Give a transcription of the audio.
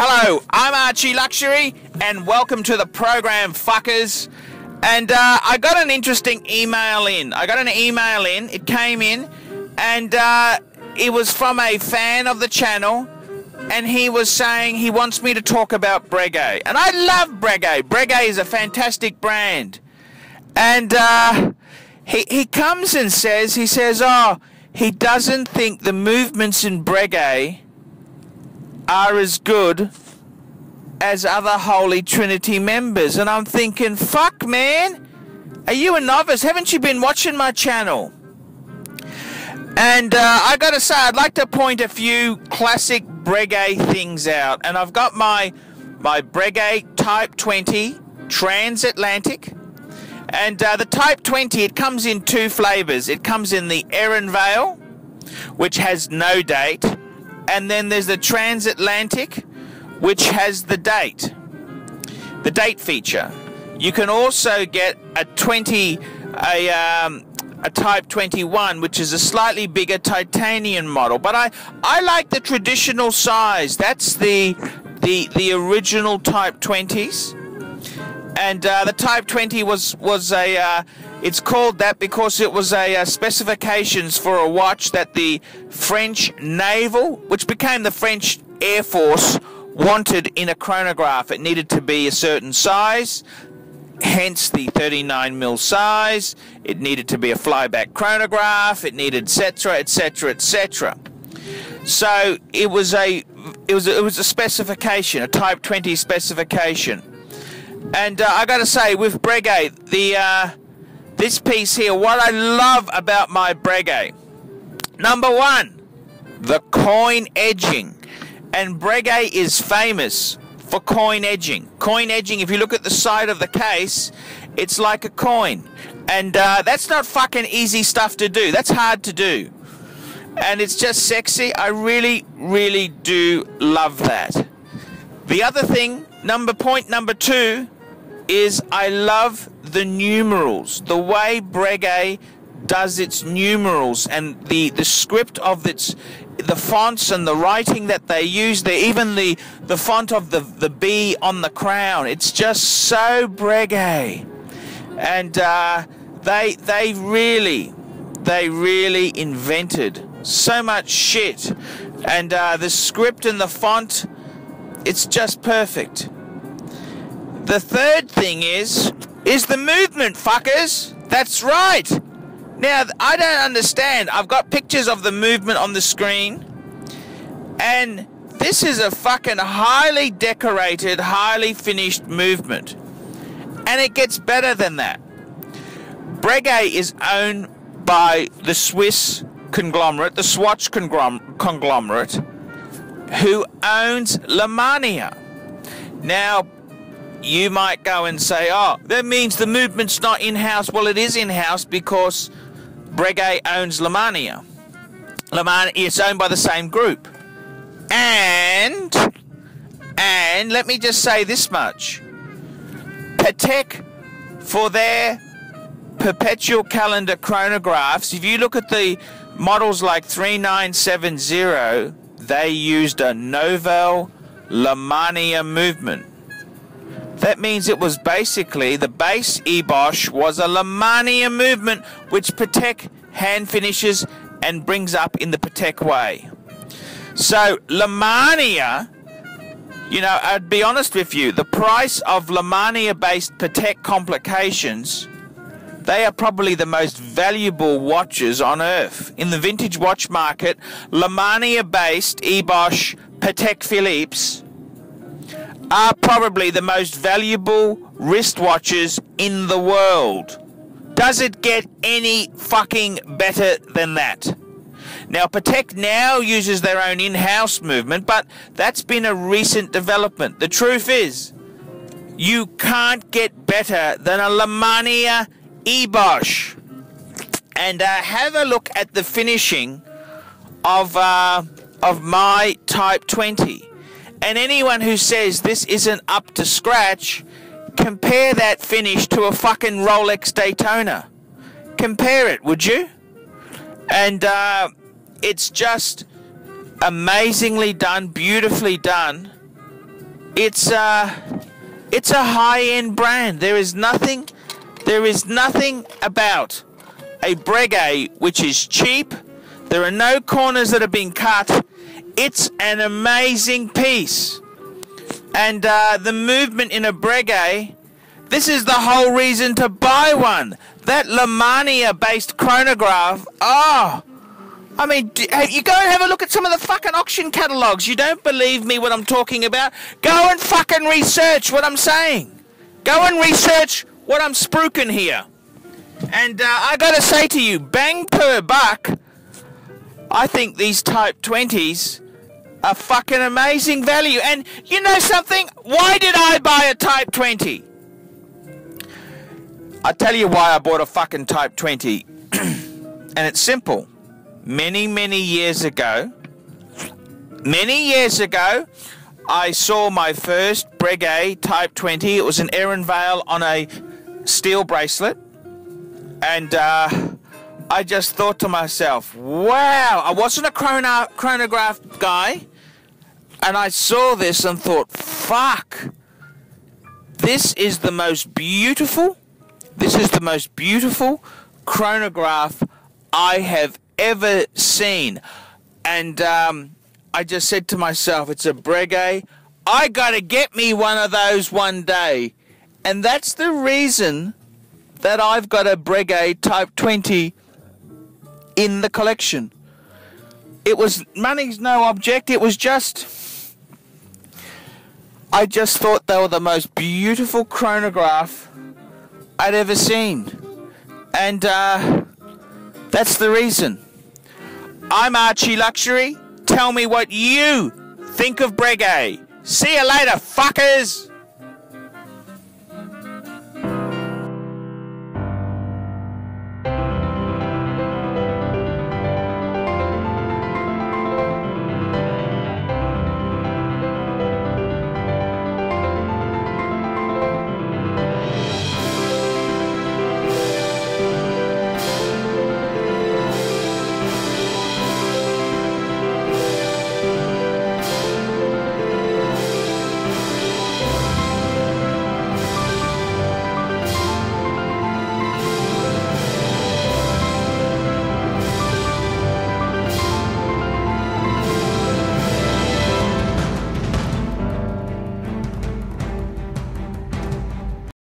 Hello, I'm Archie Luxury, and welcome to the program, fuckers. And I got an interesting email in. It came in, and it was from a fan of the channel, and he was saying he wants me to talk about Breguet. And I love Breguet. Breguet is a fantastic brand. And he comes and says, he doesn't think the movements in Breguet are as good as other Holy Trinity members. And I'm thinking, fuck, man, are you a novice? Haven't you been watching my channel? And I gotta say, I'd like to point a few classic Breguet things out. And I've got my Breguet Type 20 Transatlantic. And the Type 20, it comes in two flavors. It comes in the Aeronavale, which has no date. And then there's the Transatlantic, which has the date feature. You can also get a Type 21, which is a slightly bigger titanium model. But I like the traditional size. That's the original Type 20s. And the Type 20 was it's called that because it was a specifications for a watch that the French Naval, which became the French Air Force, wanted in a chronograph. It needed to be a certain size, hence the 39mm size. It needed to be a flyback chronograph. It needed etc., etc., etc. So it was a specification, a Type 20 specification. And I got to say, with Breguet, this piece here, what I love about my Breguet, number one, the coin edging. And Breguet is famous for coin edging. Coin edging, if you look at the side of the case, it's like a coin. And that's not fucking easy stuff to do. That's hard to do. And it's just sexy. I really, really do love that. The other thing, point number two, is I love the numerals. The way Breguet does its numerals and the script of the fonts and the writing that they use there, even the font of the B on the crown. It's just so Breguet. And they really invented so much shit. And the script and the font, it's just perfect. The third thing is the movement, fuckers. That's right. Now, I don't understand. I've got pictures of the movement on the screen, and this is a fucking highly decorated, highly finished movement. And it gets better than that. Breguet is owned by the Swiss conglomerate, the Swatch conglomerate, who owns Lemania. Now, you might go and say, oh, that means the movement's not in-house. Well, it is in-house because Breguet owns Lemania. Lemania is owned by the same group. And let me just say this much. Patek, for their perpetual calendar chronographs, if you look at the models like 3970, they used a Nouvelle Lemania movement. That means it was basically, the base Ebosh was a Lemania movement, which Patek hand finishes and brings up in the Patek way. So Lemania, you know, I'd be honest with you, the price of Lemania-based Patek complications, they are probably the most valuable watches on earth. In the vintage watch market, Lemania-based Ebosh Patek Philippe's are probably the most valuable wristwatches in the world. Does it get any fucking better than that? Now, Patek now uses their own in-house movement, but that's been a recent development. The truth is, you can't get better than a Lemania Ebosh. And have a look at the finishing of my Type 20. And anyone who says this isn't up to scratch, compare that finish to a fucking Rolex Daytona. Compare it, would you? And it's just amazingly done, beautifully done. It's a high-end brand. There is nothing about a Breguet which is cheap. There are no corners that have been cut. It's an amazing piece. And the movement in a Breguet, this is the whole reason to buy one. That Lemania-based chronograph, I mean, you go and have a look at some of the fucking auction catalogues. You don't believe me what I'm talking about? Go and fucking research what I'm saying. Go and research what I'm spruiking here. And I gotta say to you, bang per buck, I think these Type 20s are fucking amazing value. And you know something? Why did I buy a Type 20? I'll tell you why I bought a fucking Type 20. And it's simple. Many years ago, I saw my first Breguet Type 20. It was an Aeronavale on a steel bracelet. And I just thought to myself, wow, I wasn't a chronograph guy. And I saw this and thought, fuck, this is the most beautiful chronograph I have ever seen. And I just said to myself, it's a Breguet. I gotta get me one of those one day. And that's the reason that I've got a Breguet Type 20 in the collection. It was, money's no object, it was just, I just thought they were the most beautiful chronograph I'd ever seen. And that's the reason. I'm Archie Luxury. Tell me what you think of Breguet. See you later, fuckers!